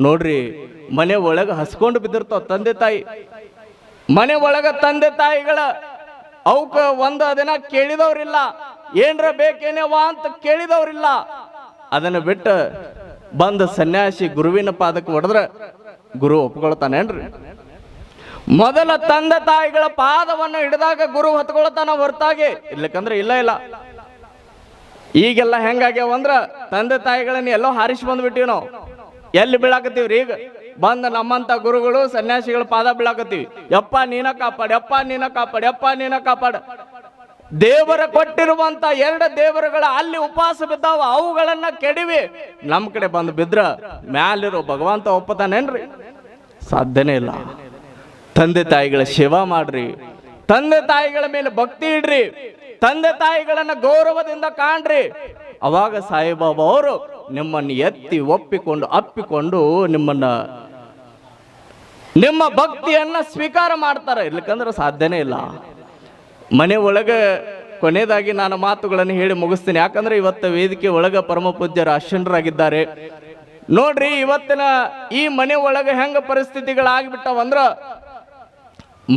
ನೋಡ್ರಿ, ಮನೆ ಒಳಗ ಹಸ್ಕೊಂಡು ಬಿದ್ದಿರ್ತಾವ ತಂದೆ ತಾಯಿ. ಮನೆ ಒಳಗ ತಂದೆ ತಾಯಿಗಳ ಅವಕ್ಕ ಒಂದು ದಿನ ಕೇಳಿದವ್ರಿಲ್ಲ, ಏನ್ರ ಬೇಕೇನೇವಾ ಅಂತ ಕೇಳಿದವ್ರಿಲ್ಲ. ಅದನ್ನ ಬಿಟ್ಟು ಬಂದ ಸನ್ಯಾಸಿ ಗುರುವಿನ ಪಾದಕ್ಕೆ ಹೊಡೆದ್ರ ಗುರು ಒಪ್ಕೊಳ್ತಾನೇನ್ರಿ? ಮೊದಲ ತಂದೆ ತಾಯಿಗಳ ಪಾದವನ್ನು ಹಿಡಿದಾಗ ಗುರು ಹೊತ್ಕೊಳ್ತಾನ ಹೊರತಾಗಿ ಇರ್ಲಿಕ್ಕಂದ್ರೆ ಇಲ್ಲ ಇಲ್ಲ. ಈಗೆಲ್ಲ ಹೆಂಗಾಗ್ಯಾವಂದ್ರ ತಂದೆ ತಾಯಿಗಳನ್ನ ಎಲ್ಲೋ ಹಾರಿಸಿ ಬಂದ್ಬಿಟ್ಟಿವಿ ನಾವು. ಎಲ್ಲಿ ಬೀಳಾಕತ್ತೀವ್ರಿ? ಈಗ ಬಂದ ನಮ್ಮಂತ ಗುರುಗಳು ಸನ್ಯಾಸಿಗಳ ಪಾದ ಬೀಳಾಕತ್ತೀವಿ. ಯಪ್ಪ ನೀನ ಕಾಪಾಡ, ಯಪ್ಪ ನೀನ ಕಾಪಾಡ, ಯಪ್ಪ ನೀನ ಕಾಪಾಡ. ದೇವರ ಕೊಟ್ಟಿರುವಂತ 2 ದೇವರುಗಳ ಅಲ್ಲಿ ಉಪವಾಸ ಬಿದ್ದಾವ, ಅವುಗಳನ್ನ ಕೆಡಿವಿ ನಮ್ ಕಡೆ ಬಂದು ಬಿದ್ರ ಮ್ಯಾಲಿರೋ ಭಗವಂತ ಒಪ್ಪತಾನೇನ್ರಿ? ಸಾಧ್ಯನೇ ಇಲ್ಲ. ತಂದೆ ತಾಯಿಗಳ ಸೇವಾ ಮಾಡ್ರಿ, ತಂದೆ ತಾಯಿಗಳ ಮೇಲೆ ಭಕ್ತಿ ಇಡ್ರಿ, ತಂದೆ ತಾಯಿಗಳನ್ನ ಗೌರವದಿಂದ ಕಾಣ್ರಿ. ಅವಾಗ ಸಾಯಿಬಾಬಾ ಅವರು ನಿಮ್ಮನ್ನು ಎತ್ತಿ ಒಪ್ಪಿಕೊಂಡು ಅಪ್ಪಿಕೊಂಡು ನಿಮ್ಮ ಭಕ್ತಿಯನ್ನ ಸ್ವೀಕಾರ ಮಾಡ್ತಾರೆ. ಇರ್ಲಿಕ್ಕಂದ್ರೆ ಸಾಧ್ಯನೇ ಇಲ್ಲ. ಮನೆ ಒಳಗೆ ಕೊನೆಯದಾಗಿ ನಾನು ಮಾತುಗಳನ್ನು ಹೇಳಿ ಮುಗಿಸ್ತೀನಿ. ಯಾಕಂದ್ರೆ ಇವತ್ತು ವೇದಿಕೆ ಒಳಗ ಪರಮ ಪೂಜ್ಯರ ಅಶ್ವನರಾಗಿದ್ದಾರೆ. ನೋಡ್ರಿ, ಇವತ್ತಿನ ಈ ಮನೆ ಒಳಗ ಹೆಂಗ ಪರಿಸ್ಥಿತಿಗಳಾಗ್ಬಿಟ್ಟವಂದ್ರ,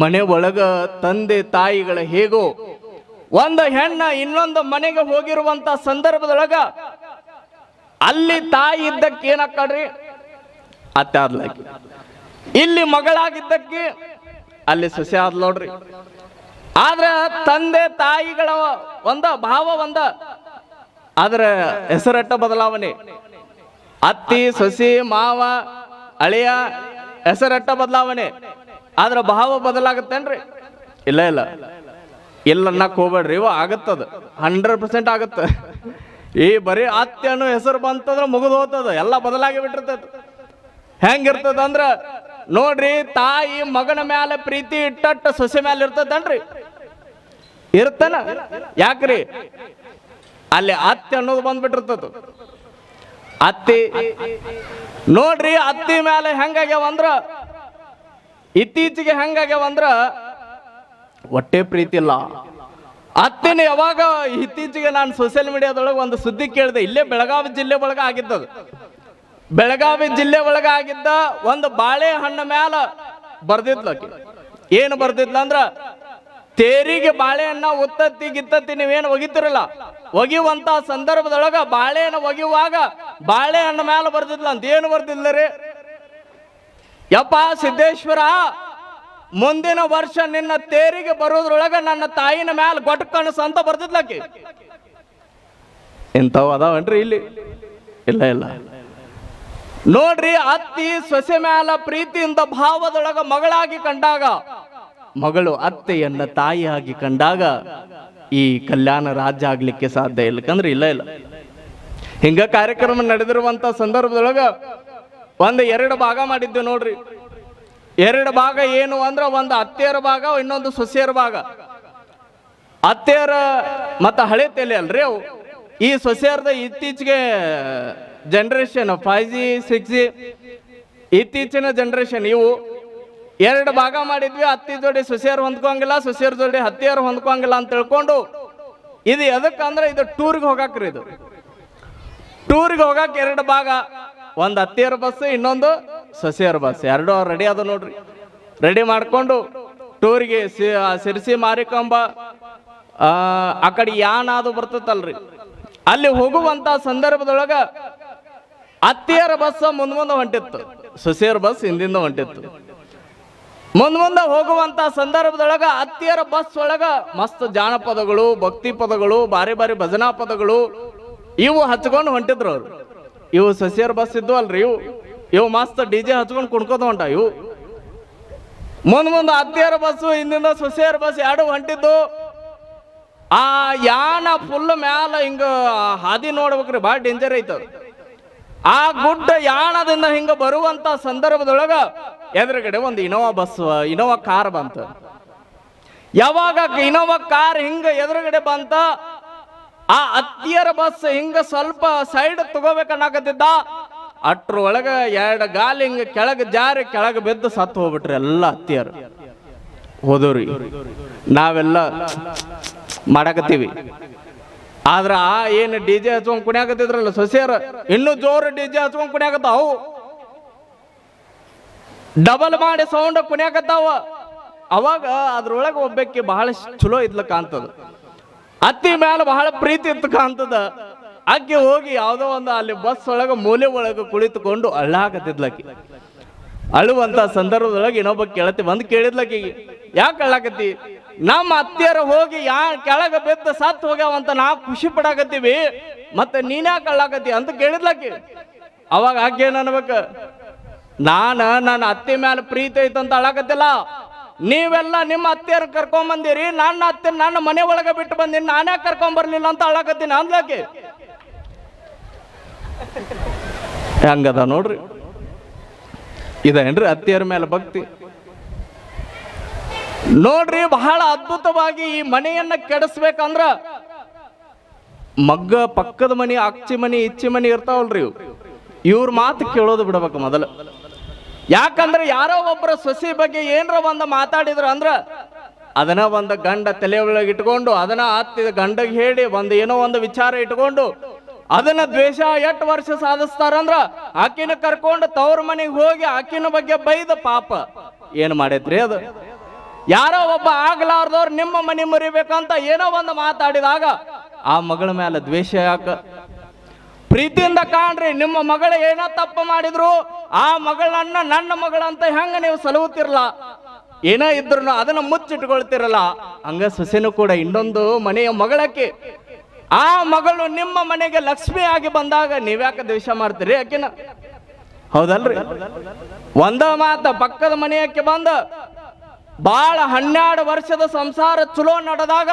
ಮನೆ ಒಳಗ ತಂದೆ ತಾಯಿಗಳ ಹೇಗೋ ಒಂದು ಹೆಣ್ಣ ಇನ್ನೊಂದು ಮನೆಗೆ ಹೋಗಿರುವಂತ ಸಂದರ್ಭದೊಳಗ ಅಲ್ಲಿ ತಾಯಿ ಇದ್ದಕ್ಕೆ ಏನಾಕಡ್ರಿ ಅತ್ತೆ ಆದ್ಲಾಕಿ, ಇಲ್ಲಿ ಮಗಳಾಗಿದ್ದಕ್ಕೆ ಅಲ್ಲಿ ಸೊಸೆ ಆದ್ ನೋಡ್ರಿ. ಆದ್ರೆ ತಂದೆ ತಾಯಿಗಳ ಭಾವ ಆದ್ರ ಹೆಸರಟ್ಟ ಬದಲಾವಣೆ. ಅತ್ತಿ ಸೊಸಿ ಮಾವ ಅಳಿಯ ಹೆಸರಟ್ಟ ಬದಲಾವಣೆ, ಆದ್ರ ಭಾವ ಬದಲಾಗತ್ತೇನ್ರಿ? ಇಲ್ಲ ಇಲ್ಲ ಇಲ್ಲ ಅನ್ನಕ್ ಹೋಗ್ಬೇಡ್ರಿ, ಇವ ಆಗತ್ತದ, 100% ಆಗತ್ತ. ಈ ಬರೀ ಅತ್ತೆ ಅನ್ನೋ ಹೆಸರು ಬಂತಂದ್ರ ಮುಗಿದು ಹೋಗ್ತದ, ಎಲ್ಲ ಬದಲಾಗಿ ಬಿಟ್ಟಿರ್ತದ. ಹೆಂಗಿರ್ತದ ಅಂದ್ರ ನೋಡ್ರಿ, ತಾಯಿ ಮಗನ ಮ್ಯಾಲ ಪ್ರೀತಿ ಇಟ್ಟಟ್ಟ ಸೊಸೆ ಮ್ಯಾಲ ಇರ್ತದನ್ರಿ? ಇರ್ತಾನ? ಯಾಕ್ರಿ? ಅಲ್ಲಿ ಅತ್ತೆ ಅನ್ನೋದು ಬಂದ್ಬಿಟ್ಟಿರ್ತದ. ಅತ್ತಿ ನೋಡ್ರಿ, ಅತ್ತಿ ಮ್ಯಾಲ ಹೆಂಗಾಗ್ಯಾವಂದ್ರ, ಇತ್ತೀಚೆಗೆ ಹೆಂಗಾಗ್ಯಾವಂದ್ರ ಹೊಟ್ಟೆ ಪ್ರೀತಿ ಇಲ್ಲ. ಅತ್ತಿನ ಯಾವಾಗ ಇತ್ತೀಚೆಗೆ ನಾನು ಸೋಷಿಯಲ್ ಮೀಡಿಯಾದೊಳಗೆ ಒಂದು ಸುದ್ದಿ ಕೇಳಿದೆ. ಇಲ್ಲೇ ಬೆಳಗಾವಿ ಜಿಲ್ಲೆ ಒಳಗ ಆಗಿದ್ದದು. ಬೆಳಗಾವಿ ಜಿಲ್ಲೆ ಒಳಗ ಆಗಿದ್ದ ಒಂದು ಬಾಳೆಹಣ್ಣು ಮ್ಯಾಲ ಬರ್ದಿದ್ಲಕ್ಕೆ. ಏನು ಬರ್ದಿದ್ಲ ಅಂದ್ರ, ತೇರಿಗೆ ಬಾಳೆಹಣ್ಣ ಉತ್ತತ್ತಿ ಗಿತ್ತತ್ತಿ ನೀವೇನು ಒಗಿತಿರಲ್ಲ, ಒಗಿಯುವಂತ ಸಂದರ್ಭದೊಳಗ ಬಾಳೆಹಣ್ಣು ಒಗಿಯುವಾಗ ಬಾಳೆಹಣ್ಣು ಮ್ಯಾಲ ಬರ್ದಿದ್ಲ ಅಂತ. ಏನು ಬರ್ದಿದ್ಲರಿ? ಯಪ್ಪ ಸಿದ್ದೇಶ್ವರ, ಮುಂದಿನ ವರ್ಷ ನಿನ್ನ ತೇರಿಗೆ ಬರೋದ್ರೊಳಗ ನನ್ನ ತಾಯಿನ ಮ್ಯಾಲ ಗೊಟ್ಟ ಕಣಸ ಅಂತ ಬರ್ದಿದ್ಲಕ್ಕೆ. ಇಂಥವು ಅದಾವನ್ರಿ ಇಲ್ಲಿ? ಇಲ್ಲ ಇಲ್ಲ. ನೋಡ್ರಿ, ಅತ್ತಿ ಸೊಸೆ ಮ್ಯಾಲ ಪ್ರೀತಿಯಿಂದ ಭಾವದೊಳಗ ಮಗಳಾಗಿ ಕಂಡಾಗ, ಮಗಳು ಅತ್ತೆಯನ್ನ ತಾಯಿಯಾಗಿ ಕಂಡಾಗ ಈ ಕಲ್ಯಾಣ ರಾಜ್ಯ ಆಗ್ಲಿಕ್ಕೆ ಸಾಧ್ಯ ಇಲ್ಲ. ಯಾಕಂದ್ರೆ ಇಲ್ಲ ಇಲ್ಲ. ಹಿಂಗ ಕಾರ್ಯಕ್ರಮ ನಡೆದಿರುವಂತ ಸಂದರ್ಭದೊಳಗ 2 ಭಾಗ ಮಾಡಿದ್ವಿ ನೋಡ್ರಿ. 2 ಭಾಗ ಏನು ಅಂದ್ರ, ಒಂದು ಅತ್ತೆಯರ ಭಾಗ, ಇನ್ನೊಂದು ಸೊಸೆಯರ ಭಾಗ. ಅತ್ತೆಯರ ಮತ್ತ ಹಳೆ ತಲೆ ಅಲ್ರಿ ಅವು. ಈ ಸೊಸೆಯರ್ದ ಇತ್ತೀಚೆಗೆ ಜನರೇಷನ್ 5G 6G ಇತ್ತೀಚಿನ ಜನರೇಷನ್. ಇವು 2 ಭಾಗ ಮಾಡಿದ್ವಿ. ಅತ್ತಿ ಜೋಡಿ ಸೊಸೆಯರು ಹೊಂದ್ಕೋಂಗಿಲ್ಲ, ಸೊಸೆಯರ ಜೋಡಿ ಹತ್ತಿಯರು ಹೊಂದ್ಕೋಂಗಿಲ್ಲ ಅಂತ ತಿಳ್ಕೊಂಡು, ಇದು ಎದಕ್ಕಂದ್ರೆ ಇದು ಟೂರ್ಗೆ ಹೋಗಾಕ್ರಿ. ಇದು ಟೂರ್ಗೆ ಹೋಗಾಕ 2 ಭಾಗ, ಒಂದು ಅತ್ತಿಯರ ಬಸ್, ಇನ್ನೊಂದು ಸೊಸೆಯರ ಬಸ್. 2 ರೆಡಿ ಅದ ನೋಡ್ರಿ. ರೆಡಿ ಮಾಡ್ಕೊಂಡು ಟೂರಿಗೆ ಸಿರ್ಸಿ ಮಾರಿಕಂಬ ಆ ಕಡೆ ಯಾನಾದು ಬರ್ತತಲ್ರಿ, ಅಲ್ಲಿ ಹೋಗುವಂತ ಸಂದರ್ಭದೊಳಗ ಅತ್ತಿಯರ ಬಸ್ ಮುಂದೆ ಹೊಂಟಿತ್ತು, ಸೊಸೆಯರ ಬಸ್ ಹಿಂದಿಂದ ಹೊಂಟಿತ್ತು. ಮುಂದೆ ಹೋಗುವಂತ ಸಂದರ್ಭದೊಳಗ ಅತ್ತಿಯರ ಬಸ್ ಒಳಗ ಮಸ್ತ್ ಜಾನಪದಗಳು, ಭಕ್ತಿ ಪದಗಳು, ಬಾರಿ ಬಾರಿ ಭಜನಾ ಪದಗಳು ಇವು ಹಚ್ಕೊಂಡು ಹೊಂಟಿದ್ರು ಅವ್ರು. ಇವು ಸೊಸೆಯರ ಬಸ್ ಇದ್ವು ಅಲ್ರಿ, ಇವು ಮಸ್ತ್ DJ ಹಚ್ಕೊಂಡು ಕುಣ್ಕೋತ ಹೊಂಟ. ಇವು ಮುಂದೆ ಅತ್ತಿಯರ ಬಸ್ಸು, ಹಿಂದಿಂದ ಸೊಸೆಯರ ಬಸ್ 2 ಹೊಂಟಿದ್ದು. ಆ ಯಾನ ಫುಲ್ ಮ್ಯಾಲ ಹಿಂಗ ಹಾದಿ ನೋಡ್ಬೇಕ್ರಿ, ಭಾಳ ಡೇಂಜರ್ ಐತದ. ಆ ಗುಡ್ಡ ಯಾಣದಿಂದ ಹಿಂಗ ಬರುವಂತ ಸಂದರ್ಭದೊಳಗ ಎದುರುಗಡೆ ಒಂದು ಇನೋವಾ ಕಾರ್ ಬಂತ. ಯಾವಾಗ ಇನೋವಾ ಕಾರ್ ಹಿಂಗ ಎದುರುಗಡೆ ಬಂತ, ಆ ಅತ್ತಿಯರ ಬಸ್ ಹಿಂಗ ಸ್ವಲ್ಪ ಸೈಡ್ ತಗೋಬೇಕನ್ನಾಕತ್ತಿದ್ದ. ಅಟ್ರೊಳಗ 2 ಗಾಲಿ ಹಿಂಗ ಕೆಳಗ ಜಾರಿ ಕೆಳಗ ಬಿದ್ದು ಸತ್ತು ಹೋಗ್ಬಿಟ್ರಿ ಎಲ್ಲ ಅತ್ತಿಯರು. ಹೋದವ್ರಿ ನಾವೆಲ್ಲ ಮಾಡಕತ್ತೀವಿ. ಆದ್ರ ಏನು DJ ಹಚ್ಕೊಂಡ್ ಕುಣಿಯಾಕತ್ತಿದ್ರಲ್ಲ ಸೊಸೆಯರ, ಇನ್ನೂ ಜೋರು DJ ಹಚ್ಕೊಂಡ್ ಕುಣಿಯಾಕತ್ತಾವು. ಡಬಲ್ ಮಾಡಿ ಸೌಂಡ್ ಕುಣಿಯಾಕತ್ತಾವ. ಅವಾಗ ಅದ್ರೊಳಗೆ ಒಬ್ಬಕ್ಕೆ ಬಹಳ ಚಲೋ ಇದ್ಲ ಕಾಣ್ತದ, ಅತ್ತಿ ಮ್ಯಾಲ ಬಹಳ ಪ್ರೀತಿ ಇತ್ತು ಕಾಣ್ತದ. ಆಕೆ ಹೋಗಿ ಯಾವುದೋ ಒಂದು ಅಲ್ಲಿ ಬಸ್ ಒಳಗ ಮೂಲೆ ಒಳಗ ಕುಳಿತುಕೊಂಡು ಅಳ್ಳಾಕತ್ತಿದ್ಲಕ್ಕಿ. ಅಳುವಂತ ಸಂದರ್ಭದೊಳಗೆ ಇನ್ನೊಬ್ಬ ಕೇಳತಿ ಬಂದು ಕೇಳಿದ್ಲಕ್ಕಿ, ಯಾಕೆ ಅಳ್ಳಾಕತ್ತಿ? ನಮ್ಮ ಅತ್ತಿಯರ ಹೋಗಿ ಕೆಳಗ ಬಿದ್ದ ಸತ್ ಹೋಗ್ಯಾವಂತ ನಾವು ಖುಷಿ ಪಡಾಕತ್ತೀವಿ, ಮತ್ತೆ ನೀನ್ಯಾಕೆ ಅಳ್ಳಾಕತ್ತಿ ಅಂತ ಕೇಳಿದ್ಲಕ್ಕಿ. ಅವಾಗ ಆಕೆ ಏನ್ ಅನ್ಬೇಕ, ನನ್ನ ಅತ್ತೆ ಮ್ಯಾಲ ಪ್ರೀತಿ ಐತಂತ ಅಳಾಕತ್ತಿಲ್ಲ, ನೀವೆಲ್ಲ ನಿಮ್ಮ ಅತ್ತೆಯರ್ ಕರ್ಕೊಂಡ್ ಬಂದಿರಿ, ನನ್ನ ಅತ್ತೆ ನನ್ನ ಮನೆ ಒಳಗೆ ಬಿಟ್ಟು ಬಂದಿನಿ, ನಾನೇ ಕರ್ಕೊಂಡ್ ಬರ್ಲಿಲ್ಲ ಅಂತ ಅಳಾಕತ್ತೀನಿ ಅಂದ್ಲಕ್ಕೆ. ಹೆಂಗದ ನೋಡ್ರಿ, ಇದೇನ್ರಿ ಅತ್ತೆಯರ ಮೇಲೆ ಭಕ್ತಿ? ನೋಡ್ರಿ, ಬಹಳ ಅದ್ಭುತವಾಗಿ ಈ ಮನೆಯನ್ನ ಕೆಡಿಸ್ಬೇಕಂದ್ರ ಮಗ್ಗ ಪಕ್ಕದ ಮನಿ, ಅಚ್ಚಿ ಮನಿ, ಇಚ್ಚಿ ಮನಿ ಇರ್ತಾವಲ್ರಿ, ಇವ್ರ ಮಾತು ಕೇಳೋದು ಬಿಡ್ಬೇಕು ಮೊದಲು. ಯಾಕಂದ್ರೆ ಯಾರೋ ಒಬ್ಬರ ಸೊಸಿ ಬಗ್ಗೆ ಏನರ ಒಂದು ಮಾತಾಡಿದ್ರು ಅಂದ್ರ ಅದನ್ನ ಒಂದು ಗಂಡ ತಲೆ ಒಳಗೆ ಇಟ್ಕೊಂಡು ಅದನ್ನ ಹತ್ತಿದ ಗಂಡಗೆ ಹೇಳಿ ಏನೋ ಒಂದು ವಿಚಾರ ಇಟ್ಕೊಂಡು ಅದನ್ನ ದ್ವೇಷ 8 ವರ್ಷ ಸಾಧಿಸ್ತಾರಂದ್ರ ಆಕಿನ ಕರ್ಕೊಂಡು ತವ್ರ ಮನೆಗೆ ಹೋಗಿ ಆಕಿನ ಬಗ್ಗೆ ಬೈದ ಪಾಪ ಏನ್ ಮಾಡೈತ್ರಿ ಅದು. ಯಾರೋ ಒಬ್ಬ ಆಗ್ಲಾರ್ದವ್ರು ನಿಮ್ಮ ಮನೆ ಮುರಿಬೇಕಂತ ಏನೋ ಒಂದು ಮಾತಾಡಿದಾಗ ಆ ಮಗಳ ಮೇಲೆ ದ್ವೇಷ ಯಾಕ? ಪ್ರೀತಿಯಿಂದ ಕಾಣ್ರಿ. ನಿಮ್ಮ ಮಗಳು ಏನೋ ತಪ್ಪು ಮಾಡಿದ್ರು ಆ ಮಗಳನ್ನ ನನ್ನ ಮಗಳಂತ ಹೆಂಗ ನೀವು ಸಲಹುತ್ತಿರಲ್ಲ, ಏನೋ ಇದ್ರು ಅದನ್ನ ಮುಚ್ಚಿಟ್ಕೊಳ್ತಿರಲ್ಲ, ಹಂಗ ಸೊಸೆನೂ ಕೂಡ ಇನ್ನೊಂದು ಮನೆಯ ಮಗಳಕ್ಕೆ ಆ ಮಗಳು ನಿಮ್ಮ ಮನೆಗೆ ಲಕ್ಷ್ಮಿ ಆಗಿ ಬಂದಾಗ ನೀವ್ಯಾಕೆ ದ್ವೇಷ ಮಾಡ್ತೀರಿ ಆಕಿನ? ಹೌದಲ್ರಿ? ಒಂದ ಮಾತ ಪಕ್ಕದ ಮನೆಯಕ್ಕೆ ಬಂದ ಬಾಳ 12 ವರ್ಷದ ಸಂಸಾರ ಚಲೋ ನಡೆದಾಗ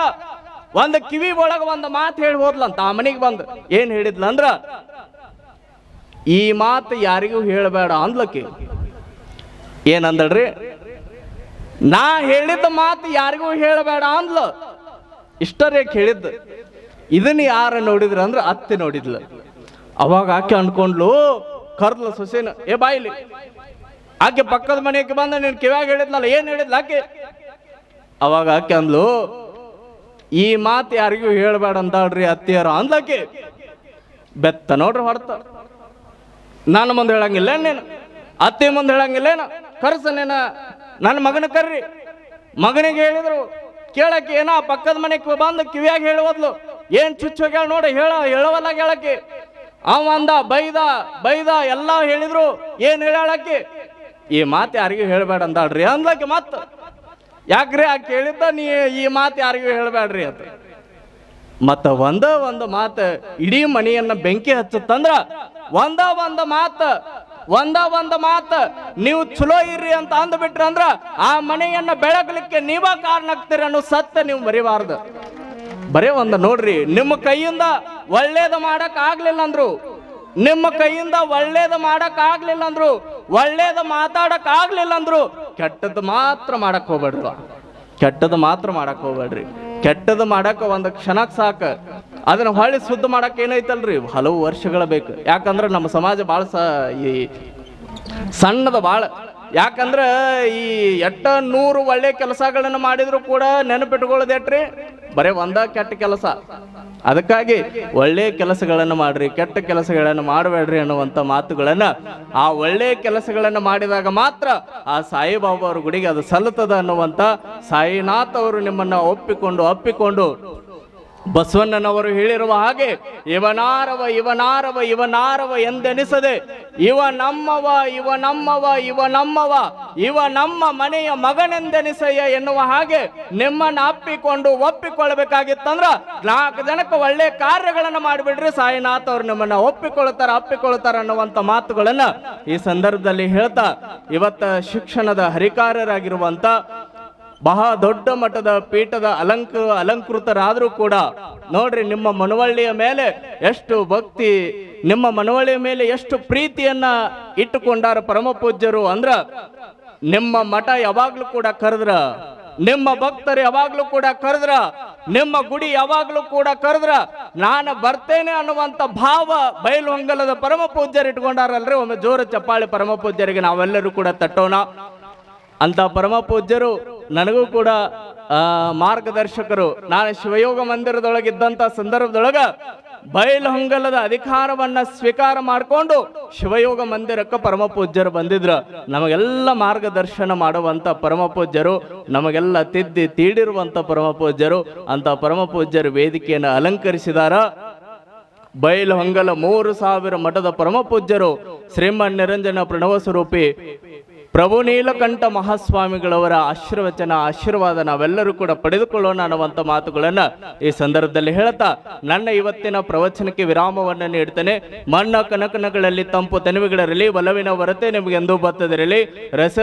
ಒಂದು ಕಿವಿ ಒಳಗ ಒಂದು ಮಾತು ಹೇಳಿ ಹೋದ್ಲಂತ. ಆ ಮನೆಗೆ ಬಂದು ಏನ್ ಹೇಳಿದ್ಲಂದ್ರ, ಈ ಮಾತು ಯಾರಿಗೂ ಹೇಳಬೇಡ ಅಂದ್ಲಕ್ಕಿ. ಏನಂದಳ್ರಿ, ನಾ ಹೇಳಿದ ಮಾತು ಯಾರಿಗೂ ಹೇಳಬೇಡ ಅಂದ್ಲ. ಇಷ್ಟರೇಕ್ ಹೇಳಿದ್ದು. ಇದನ್ನ ಯಾರ ನೋಡಿದ್ರ ಅಂದ್ರ ಅತ್ತೆ ನೋಡಿದ್ಲ. ಅವಾಗ ಆಕೆ ಅನ್ಕೊಂಡ್ಲು, ಕರ್ದ್ಲ ಸೊಸೆನ, ಏ ಬಾಯಿಲಿ. ಆಕೆ ಪಕ್ಕದ ಮನೆಗೆ ಬಂದ ನೀನ್ ಕಿವ್ಯಾಗ ಹೇಳಿದ್ನಲ್ಲ, ಏನ್ ಹೇಳಿದ್ಲ ಆಕೆ? ಅವಾಗ ಆಕೆ ಅಂದ್ಲು, ಈ ಮಾತು ಯಾರಿಗೂ ಹೇಳಬೇಡ ಅಂತಾಳ್ರಿ ಅತ್ತಿಯರ ಅಂದ್ಲಕ್ಕೆ. ಬೆತ್ತ ನೋಡ್ರಿ ಹೊಡ್ತ. ನಾನು ಮುಂದೆ ಹೇಳಂಗಿಲ್ಲ ನೀನು, ಅತ್ತೆ ಮುಂದೆ ಹೇಳಂಗಿಲ್ಲೇನ? ಕರ್ಸ ನೀನ ನನ್ನ ಮಗನ ಕರ್ರಿ. ಮಗನಿಗೆ ಹೇಳಿದ್ರು ಕೇಳಕ್ಕೆ ಏನೋ ಪಕ್ಕದ ಮನೆಗೆ ಬಂದು ಕಿವಿಯಾಗ ಹೇಳುವದ್ಲು. ಏನ್ ಚುಚ್ಚೋಗ್ಯಾಳ ನೋಡಿ, ಹೇಳವಲ್ಲ ಹೇಳಕ್ಕೆ. ಅವ ಅಂದ ಬೈದ ಎಲ್ಲ ಹೇಳಿದ್ರು, ಏನ್ ಹೇಳಕ್ಕೆ? ಈ ಮಾತು ಯಾರಿಗೂ ಹೇಳಬೇಡ ಅಂದಾಳ್ರಿ ಅಂದ್ಲಕ್ಕೆ. ಮತ್ತ ಯಾಕ್ರಿ ಆ ಕೇಳಿದ್ದ, ನೀ ಈ ಮಾತು ಯಾರಿಗೂ ಹೇಳಬೇಡ್ರಿ ಅಂತ. ಮತ್ತ ಒಂದು ಮಾತು ಇಡೀ ಮನೆಯನ್ನ ಬೆಂಕಿ ಹಚ್ಚತ್ತಂದ್ರ ಒಂದ ಮಾತು ನೀವು ಚಲೋ ಇರ್ರಿ ಅಂತ ಅಂದ್ಬಿಟ್ರಿ ಅಂದ್ರ ಆ ಮನೆಯನ್ನ ಬೆಳಗಲಿಕ್ಕೆ ನೀವ ಕಾರಣ ಆಗ್ತೀರಿ ಅನ್ನೋ ಸತ್ಯ ನೀವು ಮರಿಬಾರ್ದು. ಬರೇ ನೋಡ್ರಿ, ನಿಮ್ಮ ಕೈಯಿಂದ ಒಳ್ಳೇದು ಮಾಡಕ್ ಆಗ್ಲಿಲ್ಲ ಅಂದ್ರು, ನಿಮ್ಮ ಕೈಯಿಂದ ಒಳ್ಳೇದು ಮಾಡಕ್ ಆಗ್ಲಿಲ್ಲ ಅಂದ್ರು, ಒಳ್ಳೇದು ಮಾತಾಡಕ್ ಆಗ್ಲಿಲ್ಲ ಅಂದ್ರು ಕೆಟ್ಟದ್ದು ಮಾತ್ರ ಮಾಡಕ್ ಹೋಗ್ಬೇಡ್ರಿ. ಕೆಟ್ಟದ್ದು ಮಾತ್ರ ಮಾಡಕ್ ಹೋಗ್ಬೇಡ್ರಿ. ಕೆಟ್ಟದ್ದು ಮಾಡಕ್ ಒಂದು ಕ್ಷಣಕ್ಕೆ ಸಾಕ. ಅದನ್ನ ಹೊಳ್ಳಿ ಶುದ್ಧ ಮಾಡಕ್ ಏನೈತಲ್ರಿ, ಹಲವು ವರ್ಷಗಳ ಬೇಕು. ಯಾಕಂದ್ರೆ ನಮ್ಮ ಸಮಾಜ ಭಾಳ ಈ ಸಣ್ಣದ ಭಾಳ. ಯಾಕಂದ್ರ ಈ 100 ಒಳ್ಳೆ ಕೆಲಸಗಳನ್ನ ಮಾಡಿದ್ರು ಕೂಡ ನೆನಪಿಟ್ಕೊಳ್ಳೋದೇಟ್ರಿ, ಬರೇ ಒಂದ ಕೆಟ್ಟ ಕೆಲಸ. ಅದಕ್ಕಾಗಿ ಒಳ್ಳೆ ಕೆಲಸಗಳನ್ನು ಮಾಡ್ರಿ, ಕೆಟ್ಟ ಕೆಲಸಗಳನ್ನು ಮಾಡಬೇಡ್ರಿ ಅನ್ನುವಂಥ ಮಾತುಗಳನ್ನ ಆ ಒಳ್ಳೆ ಕೆಲಸಗಳನ್ನು ಮಾಡಿದಾಗ ಮಾತ್ರ ಆ ಸಾಯಿಬಾಬಾ ಅವ್ರ ಗುಡಿಗೆ ಅದು ಸಲ್ಲುತ್ತದೆ ಅನ್ನುವಂಥ ಸಾಯಿನಾಥ್ ಅವರು ನಿಮ್ಮನ್ನ ಅಪ್ಪಿಕೊಂಡು ಬಸವಣ್ಣನವರು ಹೇಳಿರುವ ಹಾಗೆ ಇವನಾರವ ಎಂದೆನಿಸದೆ ಇವ ನಮ್ಮ ಮನೆಯ ಮಗನೆಂದೆನಿಸಯ್ಯ ಎನ್ನುವ ಹಾಗೆ ನಿಮ್ಮನ್ನ ಒಪ್ಪಿಕೊಳ್ಬೇಕಾಗಿತ್ತಂದ್ರ 4 ಜನಕ್ಕೆ ಒಳ್ಳೆ ಕಾರ್ಯಗಳನ್ನ ಮಾಡಿಬಿಡ್ರಿ, ಸಾಯಿನಾಥ್ ಅವ್ರು ನಿಮ್ಮನ್ನ ಅಪ್ಪಿಕೊಳ್ತಾರ ಅನ್ನುವಂಥ ಮಾತುಗಳನ್ನ ಈ ಸಂದರ್ಭದಲ್ಲಿ ಹೇಳ್ತಾ, ಇವತ್ತ ಶಿಕ್ಷಣದ ಹರಿಕಾರರಾಗಿರುವಂತ ಬಹಳ ದೊಡ್ಡ ಮಟ್ಟದ ಪೀಠದ ಅಲಂಕೃತರಾದ್ರೂ ಕೂಡ ನೋಡ್ರಿ, ನಿಮ್ಮ ಮನವಳ್ಳಿಯ ಮೇಲೆ ಎಷ್ಟು ಭಕ್ತಿ, ನಿಮ್ಮ ಮನವಳ್ಳಿಯ ಮೇಲೆ ಎಷ್ಟು ಪ್ರೀತಿಯನ್ನ ಇಟ್ಟುಕೊಂಡಾರ ಪರಮ ಪೂಜ್ಯರು ಅಂದ್ರ, ನಿಮ್ಮ ಮಠ ಯಾವಾಗ್ಲೂ ಕೂಡ ಕರೆದ್ರ, ನಿಮ್ಮ ಭಕ್ತರು ಯಾವಾಗ್ಲೂ ಕೂಡ ಕರೆದ್ರ, ನಿಮ್ಮ ಗುಡಿ ಯಾವಾಗ್ಲೂ ಕೂಡ ಕರೆದ್ರ ನಾನು ಬರ್ತೇನೆ ಅನ್ನುವಂತ ಭಾವ ಬಯಲುಹೊಂಗಲದ ಪರಮ ಪೂಜ್ಯರು ಇಟ್ಕೊಂಡಾರಲ್ರಿ. ಒಮ್ಮೆ ಜೋರ ಚಪ್ಪಾಳಿ ಪರಮ ಪೂಜ್ಯರಿಗೆ ನಾವೆಲ್ಲರೂ ಕೂಡ ತಟ್ಟೋಣ. ಅಂತ ಪರಮ ಪೂಜ್ಯರು ನನಗೂ ಕೂಡ ಮಾರ್ಗದರ್ಶಕರು. ನಾನು ಶಿವಯೋಗ ಮಂದಿರದೊಳಗಿದ್ದಂಥ ಸಂದರ್ಭದೊಳಗ ಬೈಲಹೊಂಗಲದ ಅಧಿಕಾರವನ್ನ ಸ್ವೀಕಾರ ಮಾಡಿಕೊಂಡು ಶಿವಯೋಗ ಮಂದಿರಕ್ಕೆ ಪರಮ ಪೂಜ್ಯರು ಬಂದಿದ್ರು. ನಮಗೆಲ್ಲ ಮಾರ್ಗದರ್ಶನ ಮಾಡುವಂತ ಪರಮ ಪೂಜ್ಯರು, ನಮಗೆಲ್ಲ ತಿದ್ದಿ ತೀಡಿರುವಂತ ಪರಮ ಪೂಜ್ಯರು. ಅಂತ ಪರಮ ಪೂಜ್ಯರು ವೇದಿಕೆಯನ್ನು ಅಲಂಕರಿಸಿದಾರ. ಬೈಲಹೊಂಗಲ 3000 ಮಠದ ಪರಮ ಪೂಜ್ಯರು ಶ್ರೀಮನ್ ನಿರಂಜನ ಪ್ರಣವ ಸ್ವರೂಪಿ ಪ್ರಭು ನೀಲಕಂಠ ಮಹಾಸ್ವಾಮಿಗಳವರ ಆಶೀರ್ವಾದ ನಾವೆಲ್ಲರೂ ಕೂಡ ಪಡೆದುಕೊಳ್ಳೋಣ ಅನ್ನುವಂಥ ಮಾತುಗಳನ್ನ ಈ ಸಂದರ್ಭದಲ್ಲಿ ಹೇಳ್ತಾ ನನ್ನ ಇವತ್ತಿನ ಪ್ರವಚನಕ್ಕೆ ವಿರಾಮವನ್ನು ನೀಡ್ತೇನೆ. ಮಣ್ಣ ಕನಕನಗಳಲ್ಲಿ ತಂಪು ತನಿವುಗಳಿರಲಿ, ಒಲವಿನ ಹೊರತೆ ನಿಮಗೆಂದೂ ಬತ್ತದಿರಲಿ. ರಸ